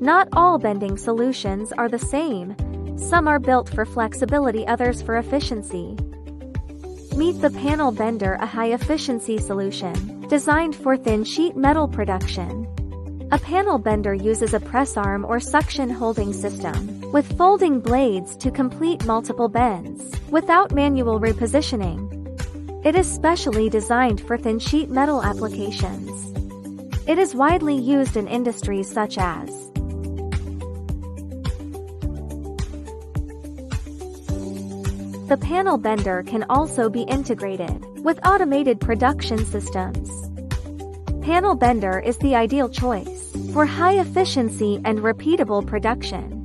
Not all bending solutions are the same. Some are built for flexibility, others for efficiency. Meet the panel bender, a high-efficiency solution designed for thin sheet metal production. A panel bender uses a press arm or suction holding system with folding blades to complete multiple bends without manual repositioning. It is specially designed for thin sheet metal applications. It is widely used in industries such as the panel bender can also be integrated with automated production systems. Panel bender is the ideal choice for high efficiency and repeatable production.